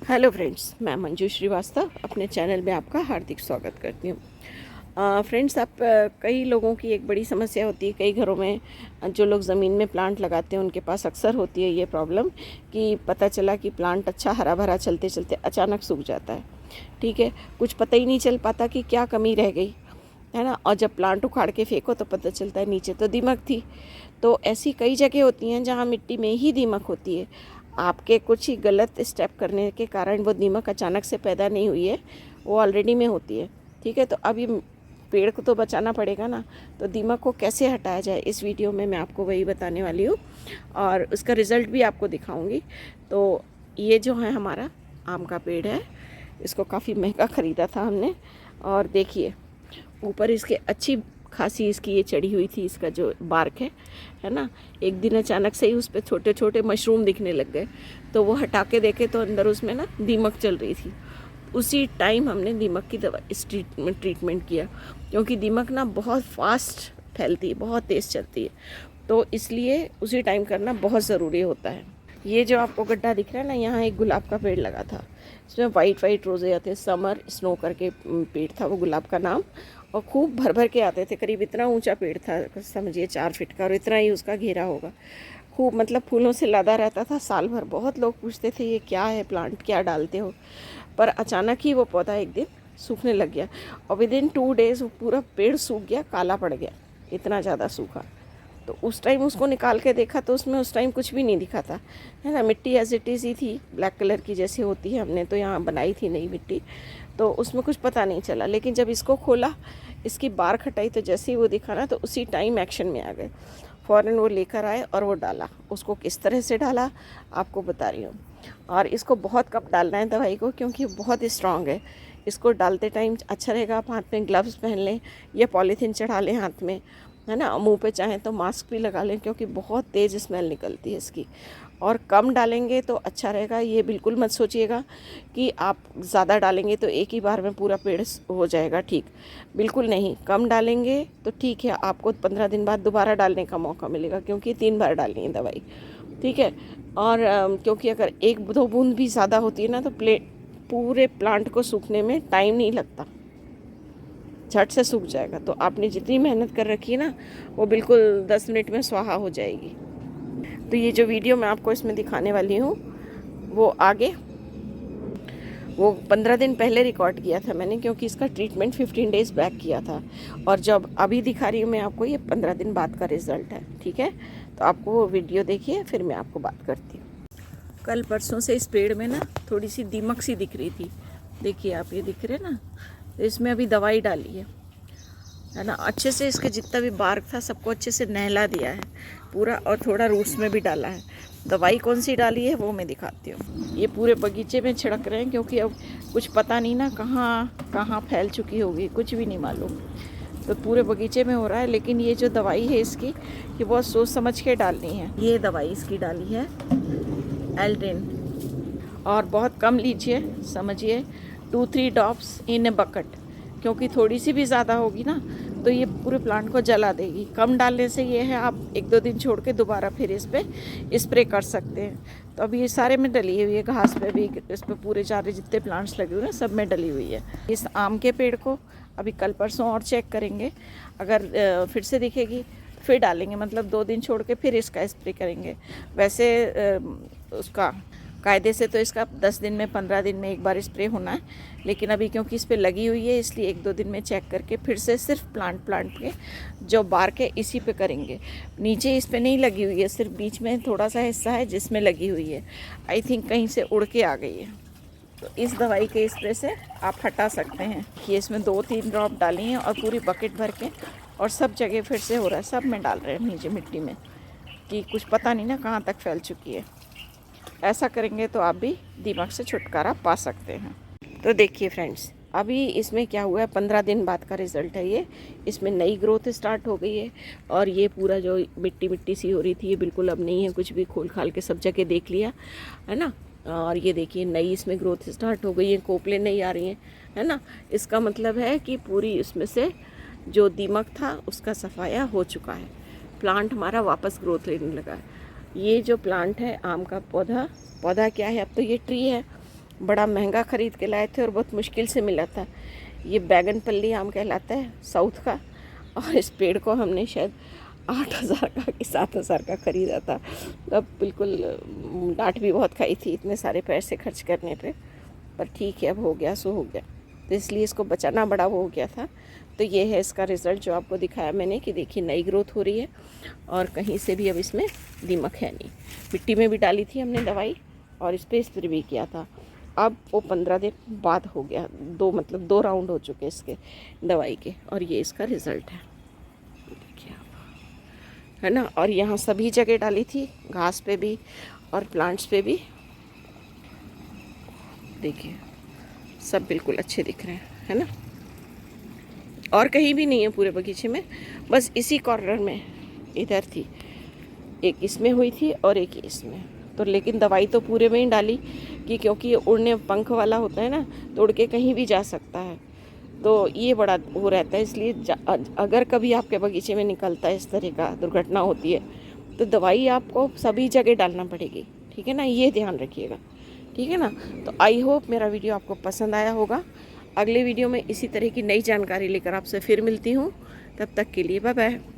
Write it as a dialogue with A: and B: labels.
A: Hello friends, मैं मंजू श्रीवास्तव अपने channel में आपका हार्दिक स्वागत करती हूँ। फ्रेंड्स, कई लोगों की एक बड़ी समस्या होती है। कई घरों में जो लोग ज़मीन में प्लांट लगाते हैं उनके पास अक्सर होती है ये प्रॉब्लम कि पता चला कि प्लांट अच्छा हरा भरा चलते चलते अचानक सूख जाता है। ठीक है, कुछ पता ही नहीं चल पाता कि क्या कमी रह गई है ना। और जब प्लांट उखाड़ के फेंको तो पता चलता है नीचे तो दीमक थी। तो ऐसी कई जगह होती हैं जहाँ मिट्टी में ही दीमक होती है। आपके कुछ ही गलत स्टेप करने के कारण वो दीमक अचानक से पैदा नहीं हुई है, वो ऑलरेडी में होती है। ठीक है, तो अब ये पेड़ को तो बचाना पड़ेगा ना, तो दीमक को कैसे हटाया जाए इस वीडियो में मैं आपको वही बताने वाली हूँ और उसका रिज़ल्ट भी आपको दिखाऊंगी। तो ये जो है हमारा आम का पेड़ है, इसको काफ़ी महंगा ख़रीदा था हमने। और देखिए ऊपर इसके अच्छी खासी इसकी ये चढ़ी हुई थी, इसका जो बार्क है ना। एक दिन अचानक से ही उस पर छोटे छोटे मशरूम दिखने लग गए, तो वो हटा के देखे तो अंदर उसमें ना दीमक चल रही थी। उसी टाइम हमने दीमक की दवा इस ट्रीटमेंट किया, क्योंकि दीमक ना बहुत फास्ट फैलती है, बहुत तेज़ चलती है, तो इसलिए उसी टाइम करना बहुत ज़रूरी होता है। ये जो आपको गड्ढा दिख रहा है ना, यहाँ एक गुलाब का पेड़ लगा था। इसमें वाइट वाइट रोज़े आते, समर स्नो करके पेड़ था वो गुलाब का नाम। और खूब भर भर के आते थे, करीब इतना ऊंचा पेड़ था, समझिए 4 फीट का, और इतना ही उसका घेरा होगा। खूब मतलब फूलों से लदा रहता था साल भर। बहुत लोग पूछते थे ये क्या है प्लांट, क्या डालते हो। पर अचानक ही वो पौधा एक दिन सूखने लग गया और विदिन 2 डेज़ वो पूरा पेड़ सूख गया, काला पड़ गया, इतना ज़्यादा सूखा। तो उस टाइम उसको निकाल के देखा तो उसमें उस टाइम कुछ भी नहीं दिखा था, है ना। मिट्टी एज इट इज़ ही थी, ब्लैक कलर की जैसी होती है। हमने तो यहाँ बनाई थी नई मिट्टी, तो उसमें कुछ पता नहीं चला। लेकिन जब इसको खोला, इसकी बार हटाई, तो जैसे ही वो दिखा ना, तो उसी टाइम एक्शन में आ गए। फ़ौरन वो लेकर आए और वो डाला। उसको किस तरह से डाला आपको बता रही हूँ। और इसको बहुत कम डालना है दवाई को, क्योंकि बहुत स्ट्रांग है। इसको डालते टाइम अच्छा रहेगा आप हाथ में ग्लव्स पहन लें या पॉलीथीन चढ़ा लें हाथ में, है ना। मुंह पे चाहें तो मास्क भी लगा लें, क्योंकि बहुत तेज़ स्मेल निकलती है इसकी। और कम डालेंगे तो अच्छा रहेगा। ये बिल्कुल मत सोचिएगा कि आप ज़्यादा डालेंगे तो एक ही बार में पूरा पेड़ हो जाएगा ठीक, बिल्कुल नहीं। कम डालेंगे तो ठीक है, आपको 15 दिन बाद दोबारा डालने का मौका मिलेगा, क्योंकि 3 बार डालनी है दवाई। ठीक है। और क्योंकि अगर 1-2 बूंद भी ज़्यादा होती है ना, तो पूरे प्लांट को सूखने में टाइम नहीं लगता, झट से सूख जाएगा। तो आपने जितनी मेहनत कर रखी है ना, वो बिल्कुल 10 मिनट में स्वाहा हो जाएगी। तो ये जो वीडियो मैं आपको इसमें दिखाने वाली हूँ, वो 15 दिन पहले रिकॉर्ड किया था मैंने, क्योंकि इसका ट्रीटमेंट 15 डेज़ बैक किया था। और जब अभी दिखा रही हूँ मैं आपको, ये 15 दिन बाद का रिज़ल्ट है। ठीक है, तो आपको वो वीडियो देखिए, फिर मैं आपको बात करती हूँ। कल परसों से इस पेड़ में ना थोड़ी सी दीमक सी दिख रही थी। देखिए आप, ये दिख रहे ना, तो इसमें अभी दवाई डाली है ना। अच्छे से इसके जितना भी बार्क था सबको अच्छे से नहला दिया है पूरा, और थोड़ा रूट्स में भी डाला है। दवाई कौन सी डाली है वो मैं दिखाती हूँ। ये पूरे बगीचे में छिड़क रहे हैं, क्योंकि अब कुछ पता नहीं ना कहाँ कहाँ फैल चुकी होगी, कुछ भी नहीं मालूम। तो पूरे बगीचे में हो रहा है। लेकिन ये जो दवाई है इसकी, कि बहुत सोच समझ के डालनी है। ये दवाई इसकी डाली है एल्ड्रिन, और बहुत कम लीजिए, समझिए 2-3 ड्रॉप्स इन ए बकेट, क्योंकि थोड़ी सी भी ज़्यादा होगी ना तो ये पूरे प्लांट को जला देगी। कम डालने से ये है, आप 1-2 दिन छोड़ के दोबारा फिर इस पर स्प्रे कर सकते हैं। तो अभी ये सारे में डली हुई है, घास पे भी, इस पर पूरे चारे जितने प्लांट्स लगे हुए हैं सब में डली हुई है। इस आम के पेड़ को अभी कल परसों और चेक करेंगे, अगर फिर से दिखेगी फिर डालेंगे, मतलब 2 दिन छोड़ के फिर इसका स्प्रे करेंगे। वैसे उसका कायदे से तो इसका 10 दिन में 15 दिन में एक बार स्प्रे होना है, लेकिन अभी क्योंकि इस पे लगी हुई है इसलिए 1-2 दिन में चेक करके फिर से सिर्फ प्लांट के जो बार्क है इसी पे करेंगे। नीचे इस पे नहीं लगी हुई है, सिर्फ बीच में थोड़ा सा हिस्सा है जिसमें लगी हुई है। आई थिंक कहीं से उड़ के आ गई है। तो इस दवाई के स्प्रे से आप हटा सकते हैं। ये इसमें 2-3 ड्रॉप डाली हैं और पूरी बकेट भर के, और सब जगह फिर से हो रहा है, सब में डाल रहे हैं नीचे मिट्टी में, कि कुछ पता नहीं ना कहाँ तक फैल चुकी है। ऐसा करेंगे तो आप भी दीमक से छुटकारा पा सकते हैं। तो देखिए फ्रेंड्स, अभी इसमें क्या हुआ है, 15 दिन बाद का रिज़ल्ट है ये। इसमें नई ग्रोथ स्टार्ट हो गई है, और ये पूरा जो मिट्टी मिट्टी सी हो रही थी ये बिल्कुल अब नहीं है, कुछ भी खोल खाल के सब जगह देख लिया है ना। और ये देखिए नई इसमें ग्रोथ स्टार्ट हो गई है, कोपलें नहीं आ रही हैं, है ना। इसका मतलब है कि पूरी इसमें से जो दीमक था उसका सफाया हो चुका है, प्लांट हमारा वापस ग्रोथ लेने लगा है। ये जो प्लांट है आम का पौधा क्या है, अब तो ये ट्री है, बड़ा महंगा ख़रीद के लाए थे और बहुत मुश्किल से मिला था। ये बैगन पल्ली आम कहलाता है साउथ का, और इस पेड़ को हमने शायद 8,000 का कि 7,000 का ख़रीदा था। अब बिल्कुल डांट भी बहुत खाई थी इतने सारे पैसे खर्च करने पे, पर ठीक है, अब हो गया सो हो गया। तो इसलिए इसको बचाना बड़ा वो हो गया था। तो ये है इसका रिज़ल्ट जो आपको दिखाया मैंने कि देखिए नई ग्रोथ हो रही है और कहीं से भी अब इसमें दीमक है नहीं। मिट्टी में भी डाली थी हमने दवाई और इस पर स्प्रे भी किया था। अब वो 15 दिन बाद हो गया, 2 राउंड हो चुके इसके दवाई के, और ये इसका रिज़ल्ट है, देखिए आप, है ना। और यहाँ सभी जगह डाली थी, घास पे भी और प्लांट्स पे भी, देखिए सब बिल्कुल अच्छे दिख रहे हैं, है ना। और कहीं भी नहीं है पूरे बगीचे में, बस इसी कॉर्नर में इधर थी, एक इसमें हुई थी और एक इसमें। तो लेकिन दवाई तो पूरे में ही डाली कि क्योंकि ये उड़ने पंख वाला होता है ना, तो उड़ के कहीं भी जा सकता है, तो ये बड़ा वो रहता है। इसलिए अगर कभी आपके बगीचे में निकलता है इस तरह का दुर्घटना होती है तो दवाई आपको सभी जगह डालना पड़ेगी, ठीक है ना, ये ध्यान रखिएगा, ठीक है ना। तो आई होप मेरा वीडियो आपको पसंद आया होगा। अगले वीडियो में इसी तरह की नई जानकारी लेकर आपसे फिर मिलती हूँ, तब तक के लिए बाय बाय।